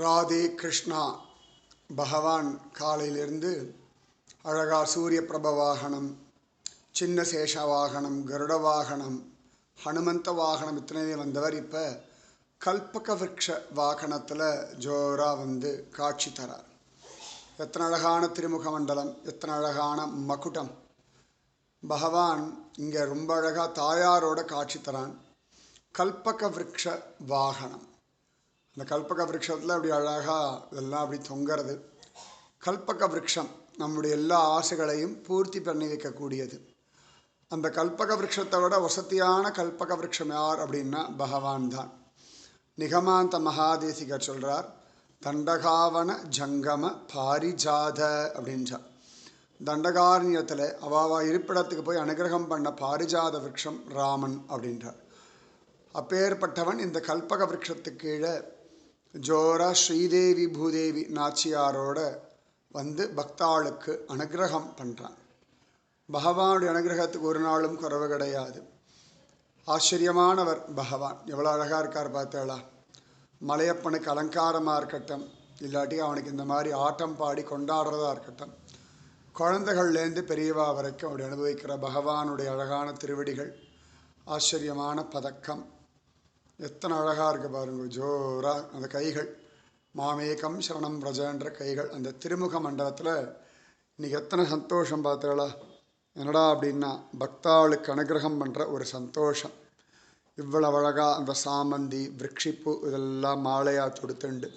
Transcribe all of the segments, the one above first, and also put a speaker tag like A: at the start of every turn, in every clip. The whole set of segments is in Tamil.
A: ராதே கிருஷ்ணா. பகவான் காலையிலிருந்து அழகா சூரிய பிரப வாகனம், சின்ன சேஷ வாகனம், கருட வாகனம், ஹனுமந்த வாகனம் இத்தனை வந்தவர் இப்போ கல்பக விருட்ச வாகனத்தில் ஜோராக வந்து காட்சி தரார். எத்தனை அழகான திருமுக மண்டலம், எத்தனை அழகான மகுடம். பகவான் இங்கே ரொம்ப அழகாக தாயாரோட காட்சி தரான். கல்பக விருட்ச வாகனம், அந்த கல்பக விருட்சத்தில் அப்படி அழகாக இதெல்லாம் அப்படி தொங்கிறது. கல்பக விருட்சம் நம்முடைய எல்லா ஆசைகளையும் பூர்த்தி பண்ணி வைக்கக்கூடியது. அந்த கல்பக விருட்சத்தை விட வசதியான கல்பக விருட்சம் யார் அப்படின்னா பகவான் தான். நிகமாந்த மகாதேசிகர் சொல்கிறார், தண்டகாவன ஜங்கம பாரிஜாத அப்படின்றார். தண்டகாரண்யத்தில் அவாவா இருப்பிடத்துக்கு போய் அனுகிரகம் பண்ண பாரிஜாத விருட்சம் ராமன் அப்படின்றார். அப்பேற்பட்டவன் இந்த கல்பக விருட்சத்துக்கு கீழே ஜோரா ஸ்ரீதேவி பூதேவி நாச்சியாரோட வந்து பக்தாளுக்கு அனுகிரகம் பண்ணுறான். பகவானுடைய அனுகிரகத்துக்கு ஒரு நாளும் குறைவு கிடையாது. ஆச்சரியமானவர் பகவான். எவ்வளோ அழகாக இருக்கார் பார்த்தாளா. மலையப்பனுக்கு அலங்காரமாக இருக்கட்டும், இல்லாட்டி அவனுக்கு இந்த மாதிரி ஆட்டம் பாடி கொண்டாடுறதா இருக்கட்டும், குழந்தைகள்லேருந்து பெரியவா வரைக்கும் அப்படி அனுபவிக்கிற பகவானுடைய அழகான திருவடிகள், ஆச்சரியமான பதக்கம், எத்தனை அழகாக இருக்கு பாருங்க. ஜோரா அந்த கைகள், மாமேகம் சரணம் பிரஜன்ற கைகள், அந்த திருமுக மண்டலத்தில் இன்றைக்கி எத்தனை சந்தோஷம் பார்த்தாளா. என்னடா அப்படின்னா பக்தாளுக்கு அனுகிரகம் பண்ணுற ஒரு சந்தோஷம். இவ்வளவு அழகாக அந்த சாமந்தி விரக்ஷிப்பு இதெல்லாம் மாலையாக தொடுத்துண்டு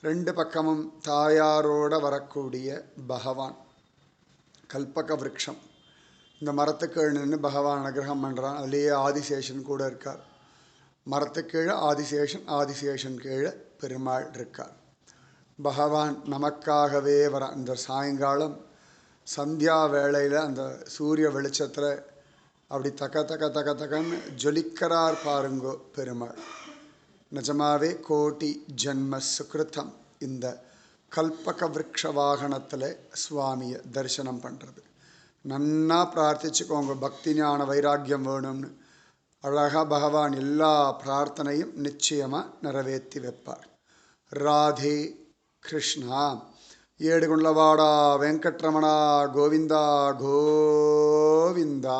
A: ரெண்டு பக்கமும் தாயாரோட வரக்கூடிய பகவான். கல்பக விருட்சம், இந்த மரத்துக்கு நின்று பகவான் அனுகிரகம் பண்ணுறான். அதுலேயே ஆதிசேஷன் கூட இருக்கார். மரத்துக்கு கீழே ஆதிசேஷன், ஆதிசேஷன் கீழே பெருமாள் இருக்கார். பகவான் நமக்காகவே வர இந்த சாயங்காலம் சந்தியா வேளையில் அந்த சூரிய வெளிச்சத்தில் அப்படி தக்க தக்க தக்க தக்கன்னு ஜொலிக்கிறார் பாருங்கோ பெருமாள். நிஜமாவே கோட்டி ஜென்ம சுக்ருத்தம் இந்த கல்பக விருட்ச வாகனத்தில் சுவாமியை தரிசனம் பண்ணுறது. நன்னா பிரார்த்திச்சுக்கோங்க, பக்தி ஞான வைராக்கியம் வேணும்னு. அழகாக பகவான் எல்லா பிரார்த்தனையும் நிச்சயமாக நிறைவேற்றி வைப்பார். ராதே கிருஷ்ணா. ஏடுகுண்டலவாடா வெங்கட்ரமணா கோவிந்தா கோவிந்தா.